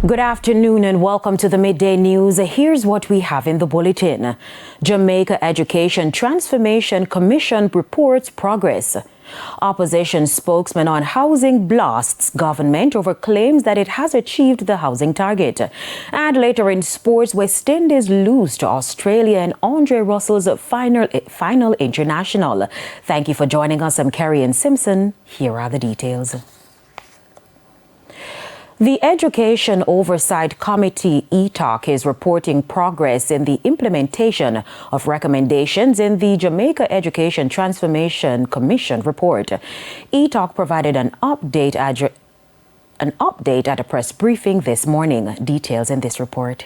Good afternoon and welcome to the Midday News. Here's what we have in the bulletin. Jamaica Education Transformation Commission reports progress. Opposition spokesman on housing blasts government over claims that it has achieved the housing target. And later in sports, West Indies lose to Australia in Andre Russell's final international. Thank you for joining us. I'm Kerry and Simpson. Here are the details. The Education Oversight Committee, ETOC, is reporting progress in the implementation of recommendations in the Jamaica Education Transformation Commission report. ETOC provided an update at a press briefing this morning. Details in this report.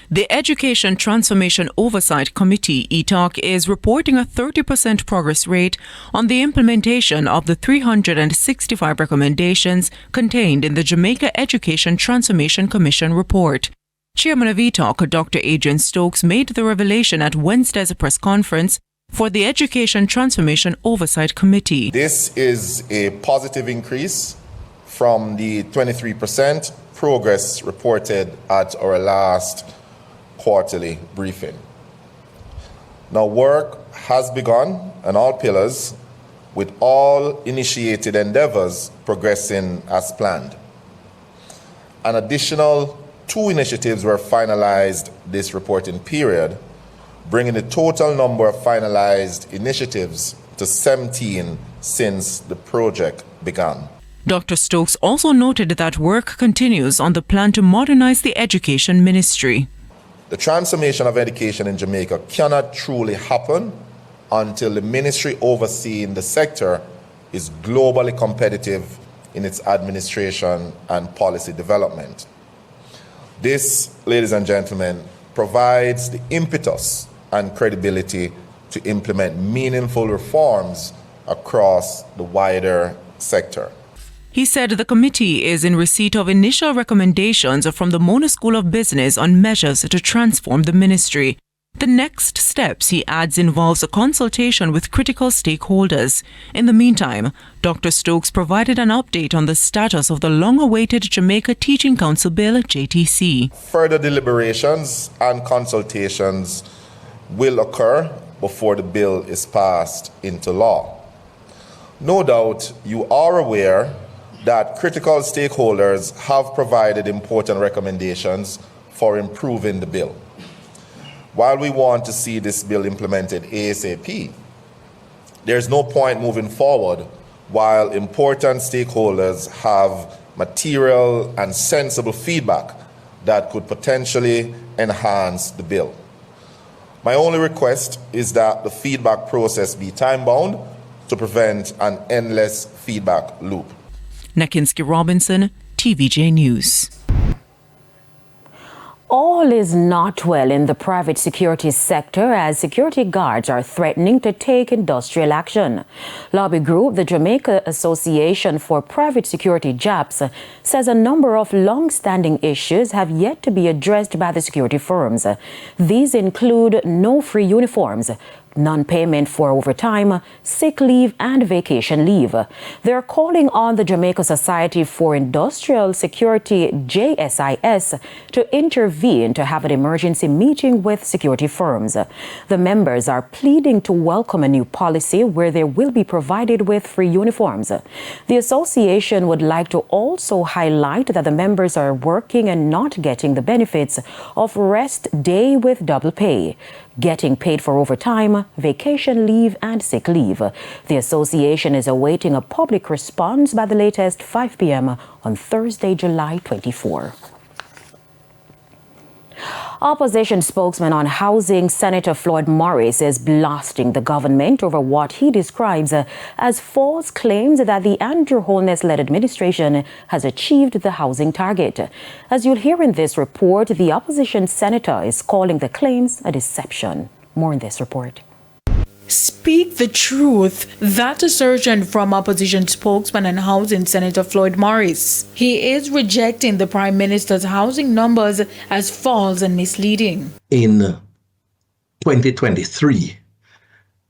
The Education Transformation Oversight Committee, ETOC, is reporting a 30% progress rate on the implementation of the 365 recommendations contained in the Jamaica Education Transformation Commission report. Chairman of ETOC, Dr. Adrian Stokes, made the revelation at Wednesday's press conference for the Education Transformation Oversight Committee. This is a positive increase from the 23% progress reported at our last quarterly briefing. Now, work has begun on all pillars, with all initiated endeavors progressing as planned. An additional 2 initiatives were finalized this reporting period, bringing the total number of finalized initiatives to 17 since the project began. Dr. Stokes also noted that work continues on the plan to modernize the education ministry. The transformation of education in Jamaica cannot truly happen until the ministry overseeing the sector is globally competitive in its administration and policy development. This, ladies and gentlemen, provides the impetus and credibility to implement meaningful reforms across the wider sector. He said the committee is in receipt of initial recommendations from the Mona School of Business on measures to transform the ministry. The next steps, he adds, involves a consultation with critical stakeholders. In the meantime, Dr. Stokes provided an update on the status of the long-awaited Jamaica Teaching Council Bill, JTC. Further deliberations and consultations will occur before the bill is passed into law. No doubt you are aware that critical stakeholders have provided important recommendations for improving the bill. While we want to see this bill implemented ASAP, there's no point moving forward while important stakeholders have material and sensible feedback that could potentially enhance the bill. My only request is that the feedback process be time-bound to prevent an endless feedback loop. Nakinski Robinson, TVJ News. All is not well in the private security sector as security guards are threatening to take industrial action. Lobby group, the Jamaica Association for Private Security JAPS, says a number of long-standing issues have yet to be addressed by the security firms. These include no free uniforms, non-payment for overtime, sick leave and vacation leave. They're calling on the Jamaica Society for Industrial Security, JSIS, to intervene to have an emergency meeting with security firms. The members are pleading to welcome a new policy where they will be provided with free uniforms. The association would like to also highlight that the members are working and not getting the benefits of rest day with double pay, getting paid for overtime, vacation leave and sick leave. The association is awaiting a public response by the latest 5 p.m. on Thursday, July 24. Opposition spokesman on housing, Senator Floyd Morris, is blasting the government over what he describes as false claims that the Andrew Holness-led administration has achieved the housing target. As you'll hear in this report, the opposition senator is calling the claims a deception. More in this report. Speak the truth. That assertion from opposition spokesman on housing, Senator Floyd Morris. He is rejecting the Prime Minister's housing numbers as false and misleading. In 2023,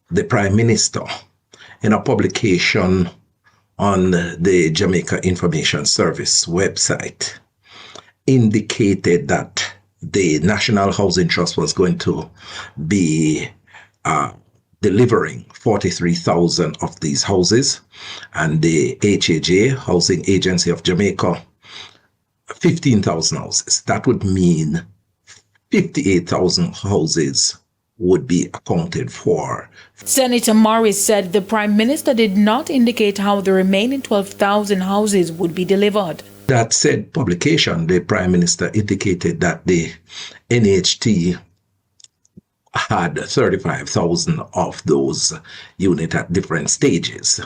the Prime Minister, in a publication on the Jamaica Information Service website, indicated that the National Housing Trust was going to be delivering 43,000 of these houses, and the HAJ, Housing Agency of Jamaica, 15,000 houses. That would mean 58,000 houses would be accounted for. Senator Morris said the Prime Minister did not indicate how the remaining 12,000 houses would be delivered. That said publication, the Prime Minister indicated that the NHT had 35,000 of those units at different stages,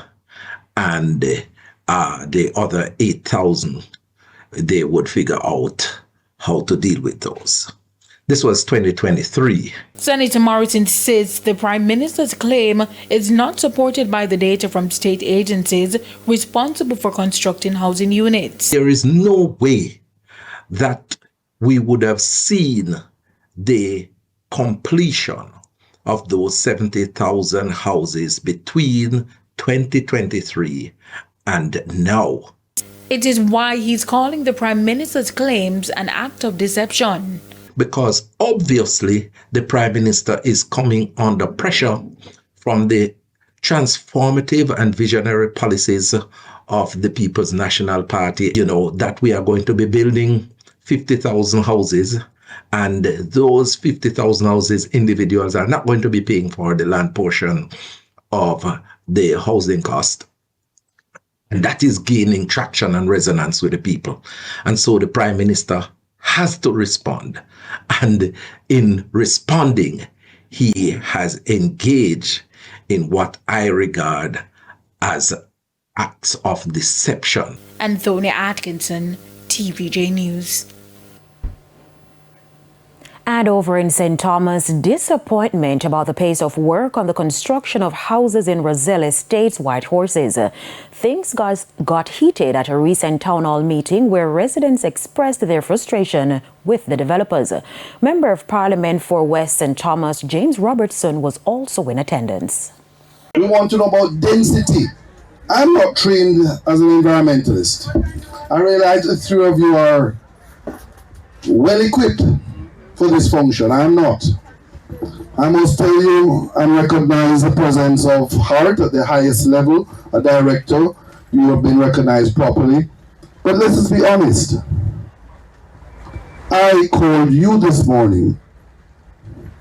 and the other 8,000, they would figure out how to deal with those. This was 2023. Senator Morris insists the Prime Minister's claim is not supported by the data from state agencies responsible for constructing housing units. There is no way that we would have seen the completion of those 70,000 houses between 2023 and now. It is why he's calling the Prime Minister's claims an act of deception. Because obviously the Prime Minister is coming under pressure from the transformative and visionary policies of the People's National Party, that we are going to be building 50,000 houses, and those 50,000 houses, individuals are not going to be paying for the land portion of the housing cost. And that is gaining traction and resonance with the people. And so the Prime Minister has to respond. And in responding, he has engaged in what I regard as acts of deception. Anthony Atkinson, TVJ News. And over in St. Thomas, disappointment about the pace of work on the construction of houses in Roselle Estates White Horses. Things got heated at a recent town hall meeting where residents expressed their frustration with the developers. Member of Parliament for West St. Thomas, James Robertson, was also in attendance. We want to know about density. I'm not trained as an environmentalist. I realize the three of you are well equipped for this function. I am not. I must tell you and recognize the presence of Hart at the highest level, a director. You have been recognized properly. But let us be honest. I called you this morning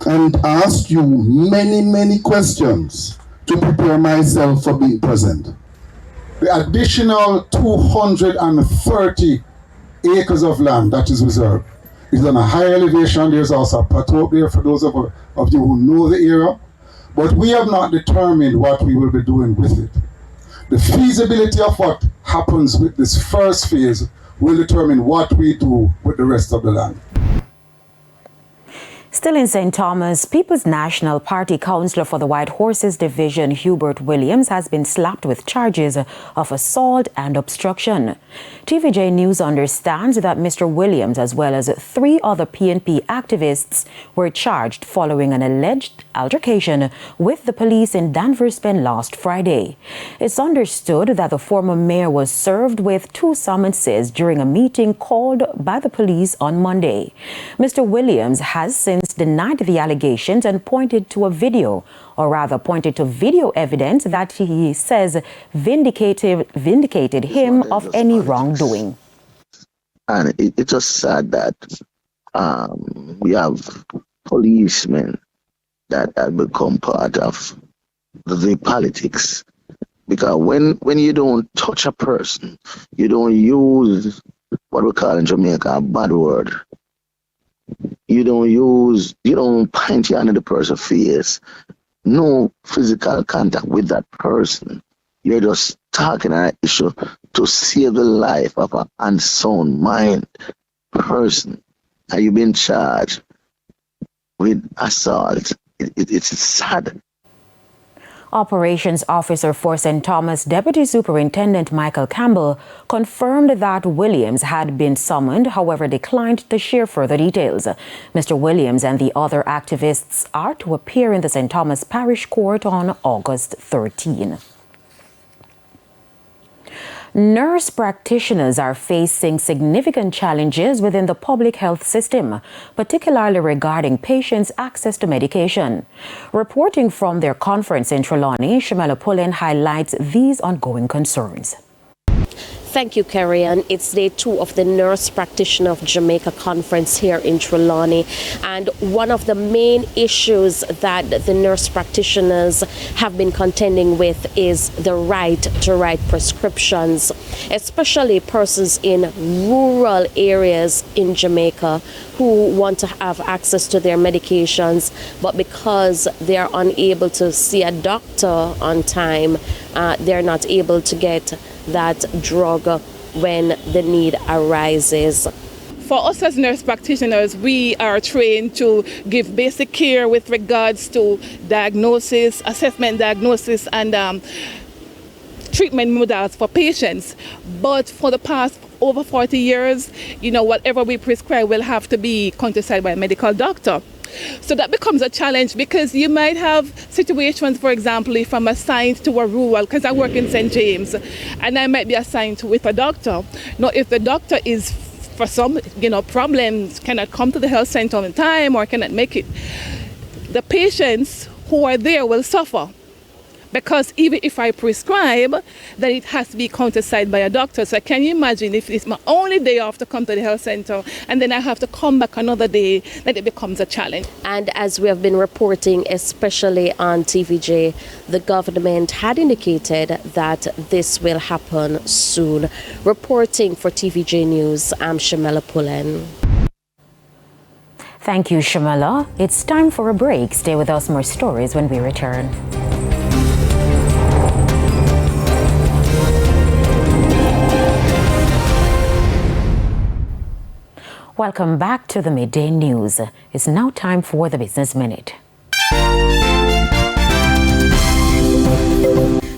and asked you many questions to prepare myself for being present. The additional 230 acres of land that is reserved is on a higher elevation. There's also a plateau up there for those of you who know the area. But we have not determined what we will be doing with it. The feasibility of what happens with this first phase will determine what we do with the rest of the land. Still in St. Thomas, People's National Party Councillor for the White Horses Division, Hubert Williams, has been slapped with charges of assault and obstruction. TVJ News understands that Mr. Williams, as well as 3 other PNP activists, were charged following an alleged altercation with the police in Danvers Pen last Friday. It's understood that the former mayor was served with 2 summonses during a meeting called by the police on Monday. Mr. Williams has since denied the allegations and pointed to video evidence that he says vindicated him of any wrongdoing. And it's just sad that we have policemen that have become part of the politics. Because when you don't touch a person, you don't use what we call in Jamaica a bad word. You don't point your hand in the person's face. No physical contact with that person. You're just talking an issue to save the life of an unsound mind person. And you've been charged with assault. It's sad. Operations Officer for St. Thomas Deputy Superintendent Michael Campbell confirmed that Williams had been summoned, however declined to share further details. Mr. Williams and the other activists are to appear in the St. Thomas Parish Court on August 13. Nurse practitioners are facing significant challenges within the public health system, particularly regarding patients' access to medication. Reporting from their conference in Trelawney, Shamela Pullen highlights these ongoing concerns. Thank you, Carrie-Ann. It's day 2 of the Nurse Practitioner of Jamaica conference here in Trelawney. And one of the main issues that the nurse practitioners have been contending with is the right to write prescriptions, especially persons in rural areas in Jamaica who want to have access to their medications, but because they are unable to see a doctor on time, they're not able to get that drug when the need arises. For us as nurse practitioners, we are trained to give basic care with regards to diagnosis, assessment diagnosis, and treatment models for patients. But for the past over 40 years, whatever we prescribe will have to be countersigned by a medical doctor. So that becomes a challenge because you might have situations, for example, if I'm assigned to a rural, because I work in St. James, and I might be assigned with a doctor. Now, if the doctor is, for some, problems, cannot come to the health center on time or cannot make it, the patients who are there will suffer. Because even if I prescribe, then it has to be countersigned by a doctor. So can you imagine if it's my only day off to come to the health center and then I have to come back another day, then it becomes a challenge. And as we have been reporting, especially on TVJ, the government had indicated that this will happen soon. Reporting for TVJ News, I'm Shamela Pullen. Thank you, Shamela. It's time for a break. Stay with us, more stories when we return. Welcome back to the Midday News. It's now time for the Business Minute.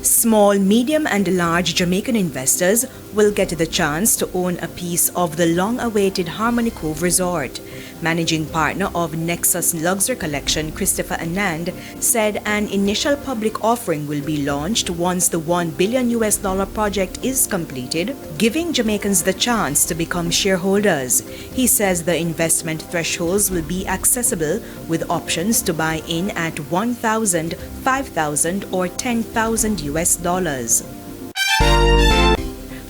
Small, medium and large Jamaican investors will get the chance to own a piece of the long-awaited Harmony Cove Resort. Managing partner of Nexus Luxury Collection, Christopher Anand, said an initial public offering will be launched once the $1 billion project is completed, giving Jamaicans the chance to become shareholders. He says the investment thresholds will be accessible with options to buy in at $1,000, $5,000 or $10,000.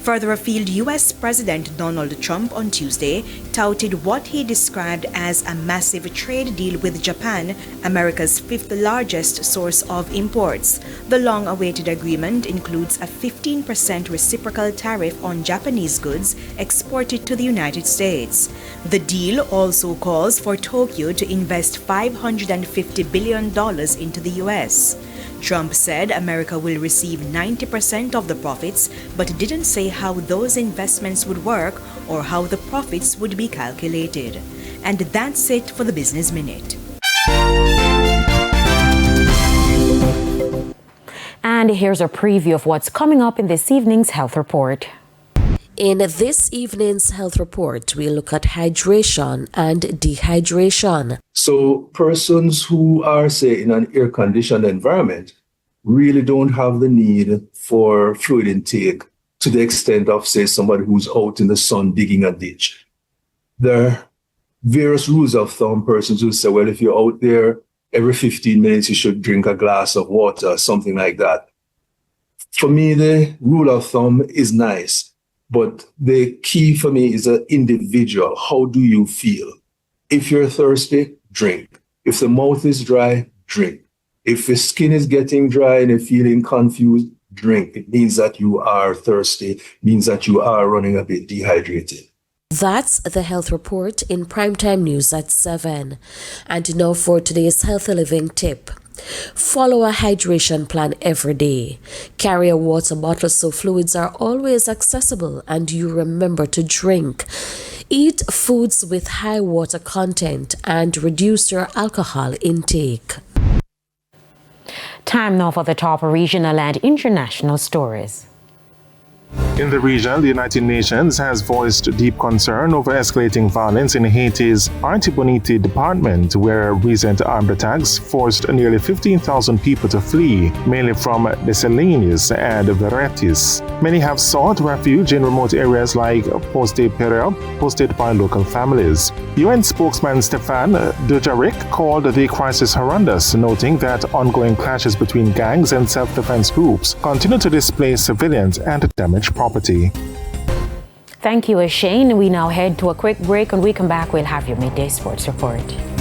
Further afield, U.S. President Donald Trump on Tuesday touted what he described as a massive trade deal with Japan, America's 5th largest source of imports. The long-awaited agreement includes a 15% reciprocal tariff on Japanese goods exported to the United States. The deal also calls for Tokyo to invest $550 billion into the U.S. Trump said America will receive 90% of the profits, but didn't say how those investments would work or how the profits would be calculated. And that's it for the Business Minute. And here's a preview of what's coming up in this evening's Health Report. In this evening's health report, we look at hydration and dehydration. So persons who are, say, in an air-conditioned environment really don't have the need for fluid intake to the extent of, say, somebody who's out in the sun digging a ditch. There are various rules of thumb. Persons who say, well, if you're out there every 15 minutes, you should drink a glass of water, something like that. For me, the rule of thumb is nice. But the key for me is an individual. How do you feel? If you're thirsty, drink. If the mouth is dry, drink. If the skin is getting dry and you're feeling confused, drink. It means that you are thirsty. It means that you are running a bit dehydrated. That's the health report in Primetime News at 7. And now for today's healthy living tip. Follow a hydration plan every day. Carry a water bottle so fluids are always accessible and you remember to drink. Eat foods with high water content and reduce your alcohol intake. Time now for the top regional and international stories. In the region, the United Nations has voiced deep concern over escalating violence in Haiti's Artibonite department, where recent armed attacks forced nearly 15,000 people to flee, mainly from Dessalines and Veretis. Many have sought refuge in remote areas like Poste Pereop, hosted by local families. UN spokesman Stéphane Dujarric called the crisis horrendous, noting that ongoing clashes between gangs and self-defense groups continue to displace civilians and damage property. Thank you, Shane. We now head to a quick break. When we come back, we'll have your Midday Sports Report.